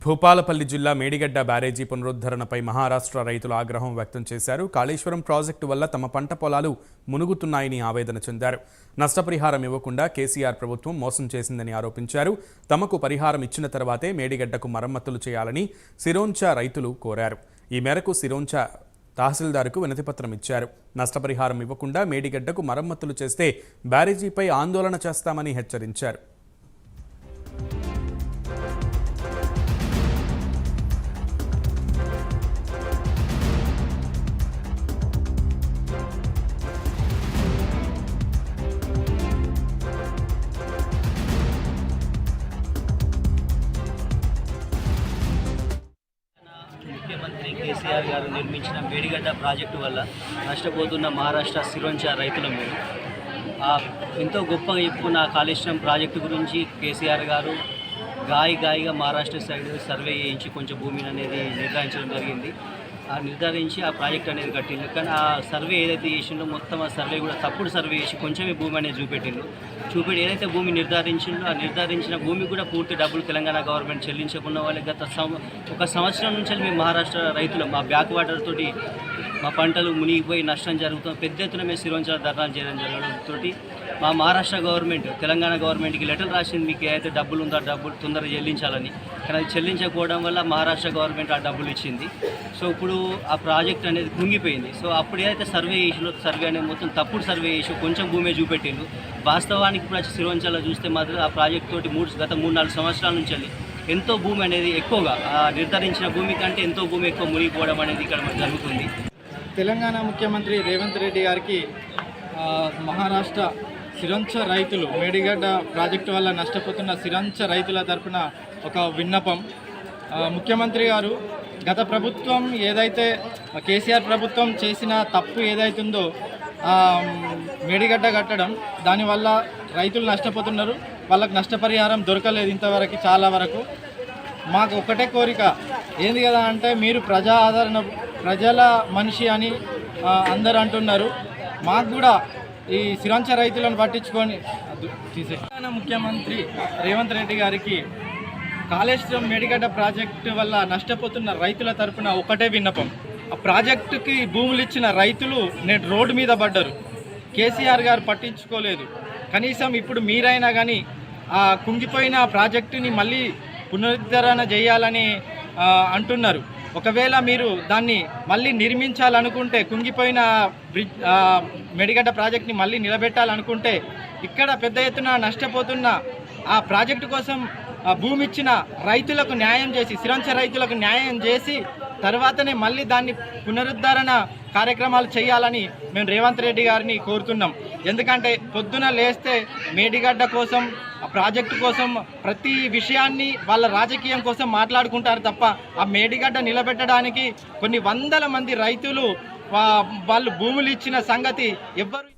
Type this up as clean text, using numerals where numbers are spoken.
భూపాలపల్లి జిల్లా మేడిగడ్డ బ్యారేజీ పునరుద్ధరణపై మహారాష్ట్ర రైతులు ఆగ్రహం వ్యక్తం చేశారు. కాళేశ్వరం ప్రాజెక్టు వల్ల తమ పంట పొలాలు మునుగుతున్నాయని ఆవేదన చెందారు. నష్టపరిహారం ఇవ్వకుండా కేసీఆర్ ప్రభుత్వం మోసం చేసిందని ఆరోపించారు. తమకు పరిహారం ఇచ్చిన తర్వాతే మేడిగడ్డకు మరమ్మతులు చేయాలని సిరోంచా రైతులు కోరారు. ఈ మేరకు సిరోంచా తహసీల్దార్కు వినతిపత్రం ఇచ్చారు. నష్టపరిహారం ఇవ్వకుండా మేడిగడ్డకు మరమ్మతులు చేస్తే బ్యారేజీపై ఆందోళన చేస్తామని హెచ్చరించారు. ముఖ్యమంత్రి కేసీఆర్ గారు నిర్మించిన మేడిగడ్డ ప్రాజెక్టు వల్ల నష్టపోతున్న మహారాష్ట్ర సిరోంచా రైతుల మీద ఎంతో గొప్పగా చెప్పుకున్న కాళేశ్వరం ప్రాజెక్టు గురించి కేసీఆర్ గారు గాయిగా మహారాష్ట్ర సైడ్ సర్వే చేయించి కొంచెం భూమిని అనేది నిర్ధారించడం జరిగింది. నిర్ధారించి ఆ ప్రాజెక్ట్ అనేది కట్టిండు. కానీ ఆ సర్వే ఏదైతే చేసిండో మొత్తం ఆ సర్వే కూడా తప్పుడు సర్వే చేసి కొంచెమే భూమి అనేది చూపెట్టి ఏదైతే భూమి నిర్ధారించిండో ఆ నిర్ధారించిన భూమి కూడా పూర్తి డబ్బులు తెలంగాణ గవర్నమెంట్ చెల్లించకుండా వాళ్ళకి ఒక సంవత్సరం నుంచి మేము మహారాష్ట్ర రైతులు మా బ్యాక్ వాటర్ తోటి మా పంటలు మునిగిపోయి నష్టం జరుగుతుంది. పెద్ద ఎత్తున మేము సిరోంచా ధర్నాలు చేయడం జరగడంతో మా మహారాష్ట్ర గవర్నమెంట్ తెలంగాణ గవర్నమెంట్కి లెటర్ రాసింది, మీకు ఏదైతే డబ్బులు ఉందో డబ్బులు తొందరగా చెల్లించాలని. కానీ అది చెల్లించకపోవడం వల్ల మహారాష్ట్ర గవర్నమెంట్ ఆ డబ్బులు ఇచ్చింది. సో ఇప్పుడు ఆ ప్రాజెక్ట్ అనేది కుంగిపోయింది. సో అప్పుడు ఏదైతే సర్వే చేసిందో సర్వే అనేది మొత్తం తప్పుడు సర్వే చేసి కొంచెం భూమే చూపెట్టిండు. వాస్తవానికి ఇప్పుడు వచ్చి సిరోంచాలో చూస్తే మాత్రం ఆ ప్రాజెక్ట్ తోటి గత 3-4 సంవత్సరాల నుంచి ఎంతో భూమి అనేది ఎక్కువగా నిర్ధారించిన భూమి కంటే ఎంతో భూమి ఎక్కువ మునిగిపోవడం అనేది ఇక్కడ జరుగుతుంది. తెలంగాణ ముఖ్యమంత్రి రేవంత్ రెడ్డి గారికి మహారాష్ట్ర సిరోంచా రైతులు మేడిగడ్డ ప్రాజెక్టు వల్ల నష్టపోతున్న సిరోంచా రైతుల తరపున ఒక విన్నపం. ముఖ్యమంత్రి గారు గత ప్రభుత్వం ఏదైతే కేసీఆర్ ప్రభుత్వం చేసిన తప్పు ఏదైతుందో మేడిగడ్డ కట్టడం, దానివల్ల రైతులు నష్టపోతున్నారు. వాళ్ళకు నష్టపరిహారం దొరకలేదు ఇంతవరకు. చాలా వరకు మాకు ఒకటే కోరిక ఏంది కదా అంటే, మీరు ప్రజల మనిషి అని అందరు అంటున్నారు. మాకు కూడా ఈ సిరోంచా రైతులను పట్టించుకొని ముఖ్యమంత్రి రేవంత్ రెడ్డి గారికి కాళేశ్వరం మేడిగడ్డ ప్రాజెక్టు వల్ల నష్టపోతున్న రైతుల తరపున ఒకటే విన్నపం. ఆ ప్రాజెక్టుకి భూములు ఇచ్చిన రైతులు నేడు రోడ్డు మీద పడ్డారు. కేసీఆర్ గారు పట్టించుకోలేదు. కనీసం ఇప్పుడు మీరైనా కానీ ఆ కుంగిపోయిన ప్రాజెక్టుని మళ్ళీ పునరుద్ధరణ చేయాలని అంటున్నారు. ఒకవేళ మీరు దాన్ని మళ్ళీ నిర్మించాలనుకుంటే, కుంగిపోయిన మేడిగడ్డ ప్రాజెక్ట్ని మళ్ళీ నిలబెట్టాలనుకుంటే, ఇక్కడ పెద్ద ఎత్తున నష్టపోతున్న ఆ ప్రాజెక్టు కోసం భూమి ఇచ్చిన రైతులకు న్యాయం చేసి, సిరోంచా రైతులకు న్యాయం చేసి తర్వాతనే మళ్ళీ దాన్ని పునరుద్ధరణ కార్యక్రమాలు చేయాలని మేము రేవంత్ రెడ్డి గారిని కోరుతున్నాం. ఎందుకంటే పొద్దున లేస్తే మేడిగడ్డ కోసం, ఆ ప్రాజెక్టు కోసం ప్రతి విషయాన్ని వాళ్ళ రాజకీయం కోసం మాట్లాడుకుంటారు తప్ప ఆ మేడిగడ్డ నిలబెట్టడానికి కొన్ని వందల మంది రైతులు వాళ్ళు భూములు ఇచ్చిన సంగతి ఎవ్వరు